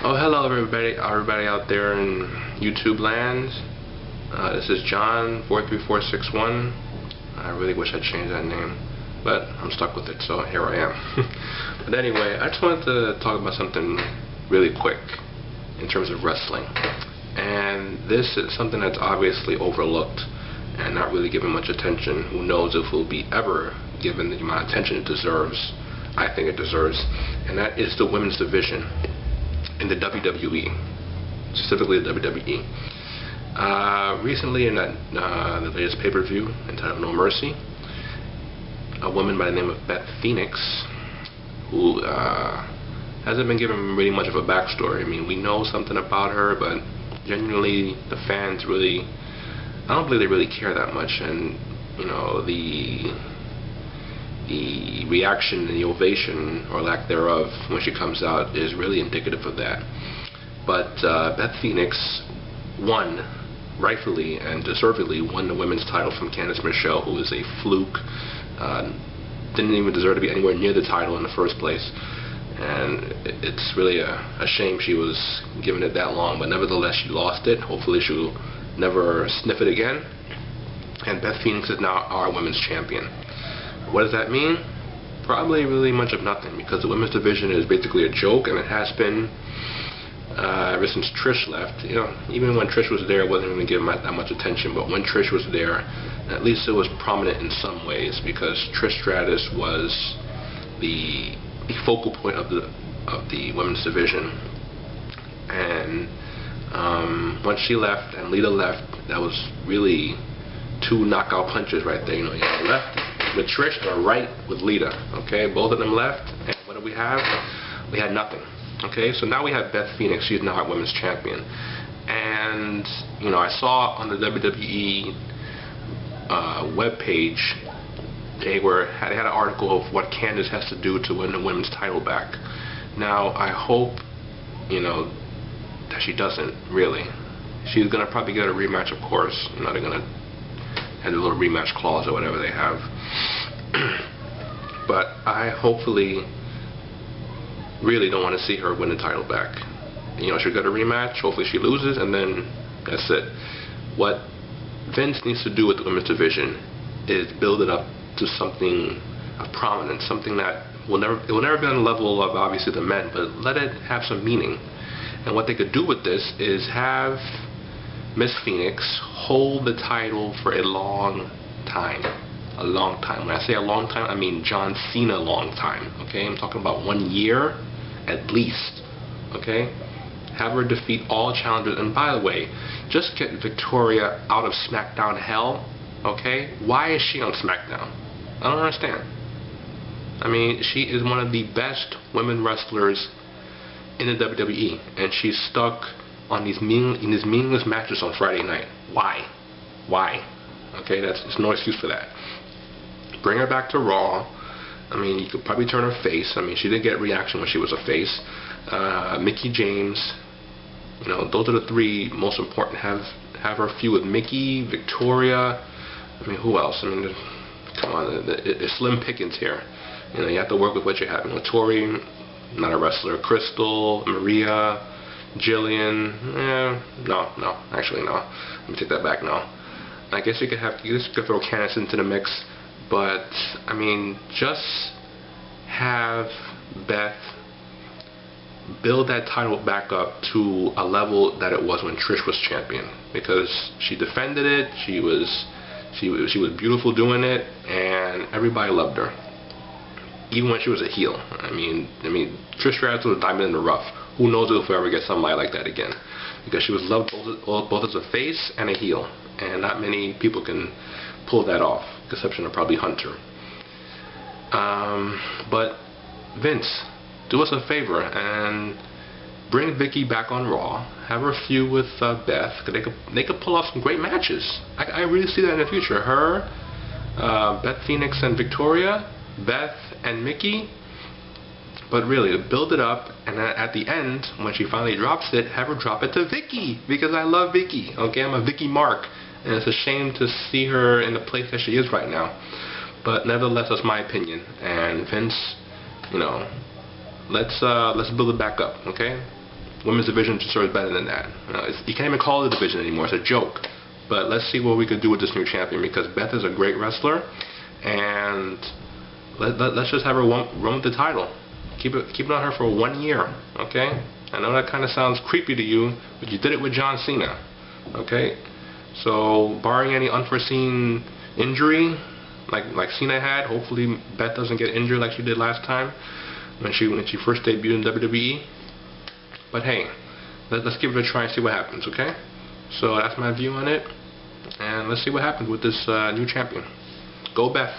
Oh, hello everybody out there in YouTube land. This is John 43461. I really wish I'd changed that name, but I'm stuck with it, so here I am. But anyway, I just wanted to talk about something really quick in terms of wrestling. And this is something that's obviously overlooked and not really given much attention. Who knows if it will be ever given the amount of attention it deserves. I think it deserves. And that is the women's division in the WWE, specifically the WWE. Recently in the latest pay-per-view entitled No Mercy, a woman by the name of Beth Phoenix, who hasn't been given really much of a backstory. I mean, we know something about her, but genuinely the fans really, I don't believe they really care that much. And you know, the reaction and the ovation, or lack thereof, when she comes out is really indicative of that. But Beth Phoenix won, rightfully and deservedly, won the women's title from Candice Michelle, who is a fluke. Didn't even deserve to be anywhere near the title in the first place. And it's really a shame she was given it that long, but nevertheless she lost it. Hopefully she'll never sniff it again. And Beth Phoenix is now our women's champion. What does that mean? Probably really much of nothing, because the women's division is basically a joke, and it has been ever since Trish left. You know, even when Trish was there, it wasn't even given that much attention. But when Trish was there, at least it was prominent in some ways, because Trish Stratus was the focal point of the women's division. And once she left and Lita left, that was really two knockout punches right there. You know, you had a left with Trish and a right with Lita. Okay, both of them left, and what do we have? We had nothing. Okay, so now we have Beth Phoenix. She's now our women's champion. And you know, I saw on the WWE webpage they had an article of what Candice has to do to win the women's title back. Now I hope, you know, that she doesn't really. She's gonna probably get a rematch, of course. You know, they're gonna have a little rematch clause or whatever they have. But I hopefully really don't want to see her win the title back. You know, she'll get a rematch. Hopefully she loses, and then that's it. What Vince needs to do with the women's division is build it up to something of prominence, something that it will never be on the level of obviously the men, but let it have some meaning. And what they could do with this is have Miss Phoenix hold the title for a long time. A long time. When I say a long time, I mean John Cena long time. Okay, I'm talking about 1 year at least. Okay, have her defeat all challengers. And by the way, just get Victoria out of SmackDown hell. Okay, why is she on SmackDown? I don't understand. I mean, she is one of the best women wrestlers in the WWE, and she's stuck on these meaningless matches on Friday night. Why? Why? Okay, there's no excuse for that. Bring her back to Raw. I mean, you could probably turn her face. I mean, she did get a reaction when she was a face. Mickie James. You know, those are the three most important. Have her feud with Mickie, Victoria. I mean, who else? I mean, come on, there's slim pickings here. You know, you have to work with what you have. You know, Tori, not a wrestler. Crystal, Maria, Jillian. No, actually no. Let me take that back now. I guess you could throw Candice into the mix, but I mean, just have Beth build that title back up to a level that it was when Trish was champion, because she defended it. She was beautiful doing it, and everybody loved her, even when she was a heel. I mean, Trish Stratus was a diamond in the rough. Who knows if we'll ever get something like that again, because she was loved both as a face and a heel, and not many people can pull that off, exception of probably Hunter. But Vince, do us a favor and bring Vicky back on Raw. Have her feud with Beth. They could pull off some great matches. I really see that in the future. Her, Beth Phoenix and Victoria, Beth and Mickie. But really, build it up, and at the end, when she finally drops it, have her drop it to Vicky, because I love Vicky. Okay, I'm a Vicky mark, and it's a shame to see her in the place that she is right now. But nevertheless, that's my opinion. And Vince, you know, let's build it back up, okay? women's division deserves better than that. You can't even call it a division anymore. It's a joke. But let's see what we could do with this new champion, because Beth is a great wrestler, and let's just have her run with the title. Keep it on her for 1 year, okay? I know that kind of sounds creepy to you, but you did it with John Cena, okay? So, barring any unforeseen injury, like Cena had, hopefully Beth doesn't get injured like she did last time when she first debuted in WWE. But hey, let's give it a try and see what happens, okay? So that's my view on it, and let's see what happens with this new champion. Go Beth!